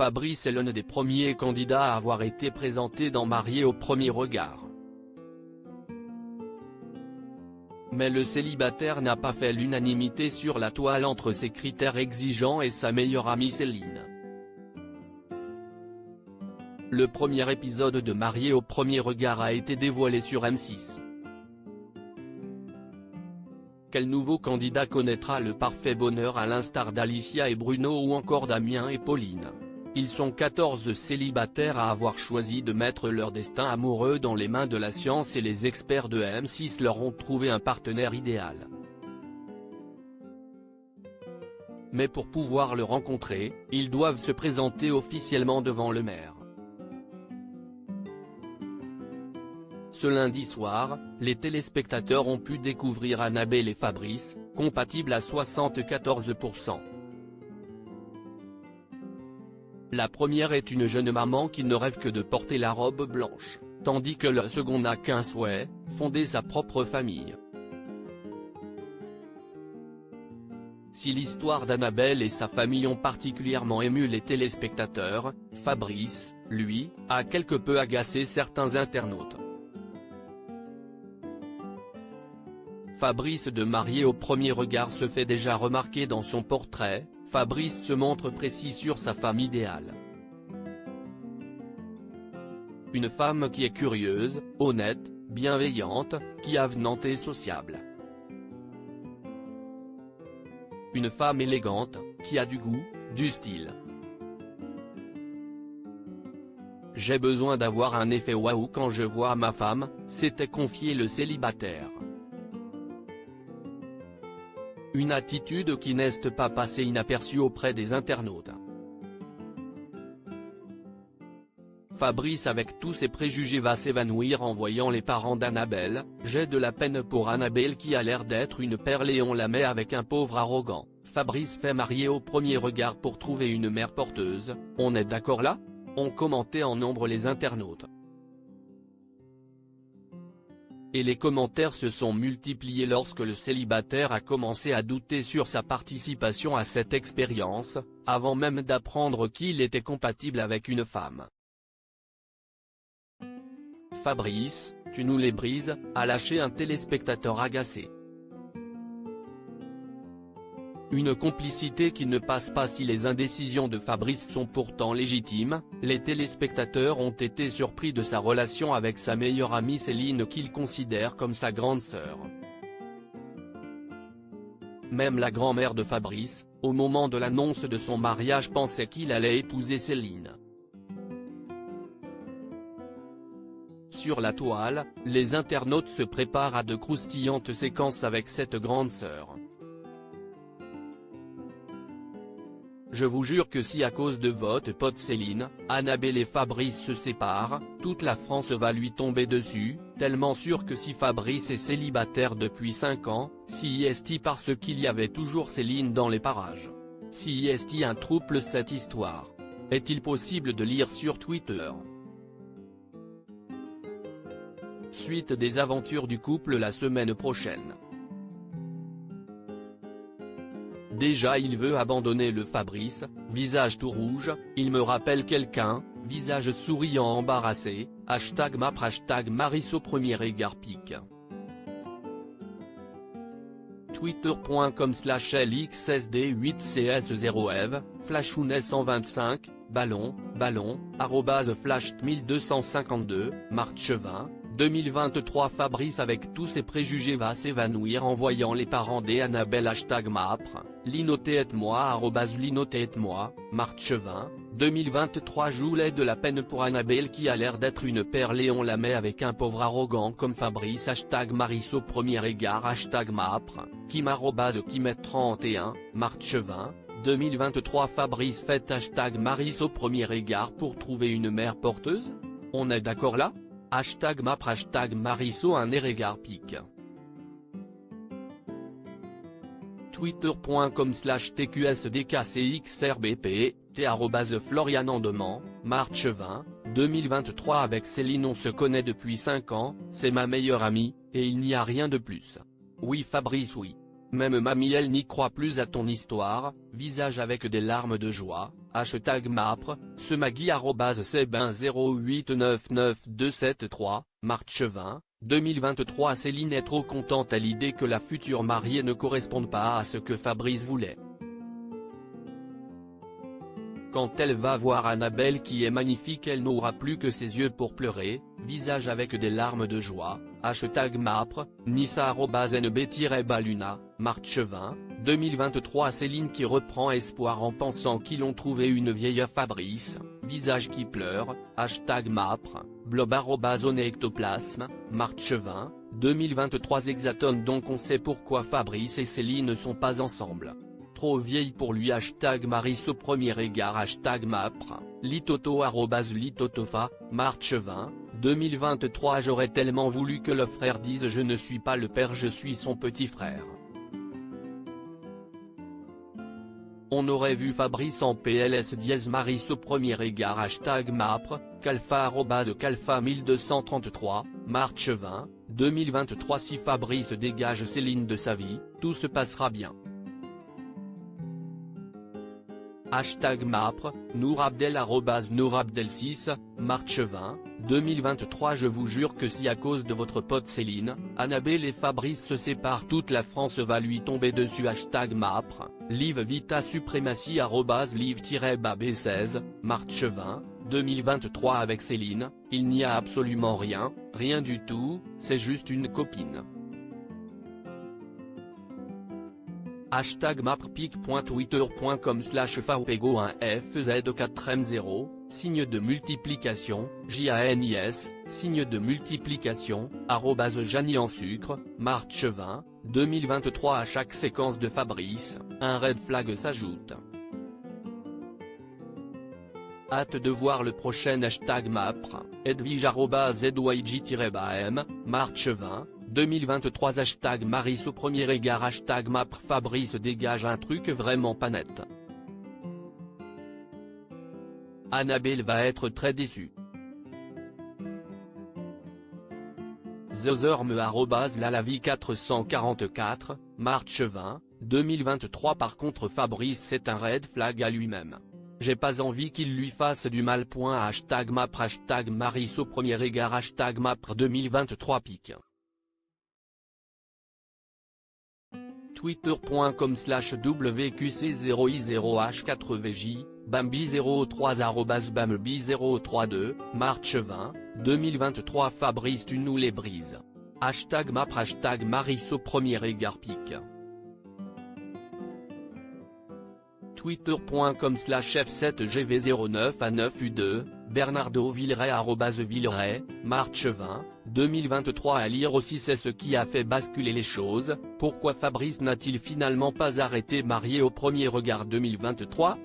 Fabrice est l'un des premiers candidats à avoir été présenté dans Marié au premier regard. Mais le célibataire n'a pas fait l'unanimité sur la toile entre ses critères exigeants et sa meilleure amie Céline. Le premier épisode de Marié au premier regard a été dévoilé sur M6. Quel nouveau candidat connaîtra le parfait bonheur à l'instar d'Alicia et Bruno ou encore Damien et Pauline? Ils sont 14 célibataires à avoir choisi de mettre leur destin amoureux dans les mains de la science et les experts de M6 leur ont trouvé un partenaire idéal. Mais pour pouvoir le rencontrer, ils doivent se présenter officiellement devant le maire. Ce lundi soir, les téléspectateurs ont pu découvrir Annabelle et Fabrice, compatibles à 74%. La première est une jeune maman qui ne rêve que de porter la robe blanche, tandis que la seconde n'a qu'un souhait, fonder sa propre famille. Si l'histoire d'Annabelle et sa famille ont particulièrement ému les téléspectateurs, Fabrice, lui, a quelque peu agacé certains internautes. Fabrice de Marié au premier regard se fait déjà remarquer dans son portrait. Fabrice se montre précis sur sa femme idéale. Une femme qui est curieuse, honnête, bienveillante, qui est avenante et sociable. Une femme élégante, qui a du goût, du style. J'ai besoin d'avoir un effet waouh quand je vois ma femme, s'était confié le célibataire. Une attitude qui n'est pas passée inaperçue auprès des internautes. Fabrice avec tous ses préjugés va s'évanouir en voyant les parents d'Annabelle. J'ai de la peine pour Annabelle qui a l'air d'être une perle et on la met avec un pauvre arrogant. Fabrice fait Marié au premier regard pour trouver une mère porteuse, on est d'accord là? Ont commenté en nombre les internautes. Et les commentaires se sont multipliés lorsque le célibataire a commencé à douter sur sa participation à cette expérience, avant même d'apprendre qu'il était compatible avec une femme. Fabrice, tu nous les brises, a lâché un téléspectateur agacé. Une complicité qui ne passe pas si les indécisions de Fabrice sont pourtant légitimes. Les téléspectateurs ont été surpris de sa relation avec sa meilleure amie Céline qu'il considère comme sa grande sœur. Même la grand-mère de Fabrice, au moment de l'annonce de son mariage pensait qu'il allait épouser Céline. Sur la toile, les internautes se préparent à de croustillantes séquences avec cette grande sœur. Je vous jure que si à cause de votre pote Céline, Annabelle et Fabrice se séparent, toute la France va lui tomber dessus, tellement sûr que si Fabrice est célibataire depuis 5 ans, si est parce qu'il y avait toujours Céline dans les parages. Si est un trouble cette histoire. Est-il possible de lire sur Twitter? Suite des aventures du couple la semaine prochaine. Déjà il veut abandonner le Fabrice, visage tout rouge, il me rappelle quelqu'un, visage souriant embarrassé, #map #Maris au premier regard pic. Twitter.com/LXSD8CS0ev, Flashounet125, ballon, @flash1252, Marchevin. 2023 Fabrice avec tous ses préjugés va s'évanouir en voyant les parents d'Annabelle #mapre, linoté-moi @linoté-moi, Marchevin. 2023 J'aurais de la peine pour Annabelle qui a l'air d'être une perle et on la met avec un pauvre arrogant comme Fabrice #Maris au premier regard #mapre, Kim @Kimet31, Marchevin. 2023 Fabrice fait #Maris au premier regard pour trouver une mère porteuse? On est d'accord là? #map #Mariso un regard pic. Twitter.com/TQSDKCXRBP, @Florianandement, Marchevin. 2023 Avec Céline on se connaît depuis 5 ans, c'est ma meilleure amie, et il n'y a rien de plus. Oui Fabrice oui. Même mamie elle n'y croit plus à ton histoire, visage avec des larmes de joie, #mapre, ce Maggie @sebin 0899273, Marchevin, 2023 Céline est trop contente à l'idée que la future mariée ne corresponde pas à ce que Fabrice voulait. Quand elle va voir Annabelle qui est magnifique elle n'aura plus que ses yeux pour pleurer, visage avec des larmes de joie, #mapre, Nissa @nb-baluna, Marchevin, 2023 Céline qui reprend espoir en pensant qu'ils ont trouvé une vieille Fabrice, visage qui pleure, #mapre, blob @onectoplasme, Marchevin, 2023 Hexatone donc on sait pourquoi Fabrice et Céline ne sont pas ensemble. Trop vieille pour lui #Maris au premier égard #mapre, litoto @litotofa, Marchevin, 2023 J'aurais tellement voulu que le frère dise je ne suis pas le père je suis son petit frère. On aurait vu Fabrice en PLS Maris au premier égard #mapre, calfa @calfa 1233, Marchevin, 2023 Si Fabrice dégage Céline de sa vie, tout se passera bien. #mapre, Nourabdel @Nourabdel6, Marchevin, 2023 Je vous jure que si à cause de votre pote Céline, Annabelle et Fabrice se séparent toute la France va lui tomber dessus #mapre, Live Vita Suprématie @live-bab16, Marchevin, 2023 Avec Céline, il n'y a absolument rien, rien du tout, c'est juste une copine. #mappic.twitter.com/faupego1fz4m0, signe de multiplication, JANIS, signe de multiplication, @Janie en sucre, Marchevin, 2023 À chaque séquence de Fabrice, un red flag s'ajoute. Hâte de voir le prochain #mapre, Edwige @ZYG-BAM, Marchevin, 2023 #Maris au premier égard #mapre Fabrice dégage un truc vraiment pas net. Annabelle va être très déçue. Zozorme @lalavi444, Marchevin, 2023 Par contre Fabrice c'est un red flag à lui-même. J'ai pas envie qu'il lui fasse du mal. #mapre #Maris au premier égard #mapre 2023 pic. Twitter.com/WQC0I0H4VJ, Bambi03 @Bambi032, Marchevin, 2023 Fabrice tu nous les brises. #mapre #Maris au premier égard pic. Twitter.com/F7GV09A9U2, Bernardo Villeray @Villeray, Marchevin, 2023 À lire aussi c'est ce qui a fait basculer les choses, pourquoi Fabrice n'a-t-il finalement pas arrêté marié au premier regard 2023 ?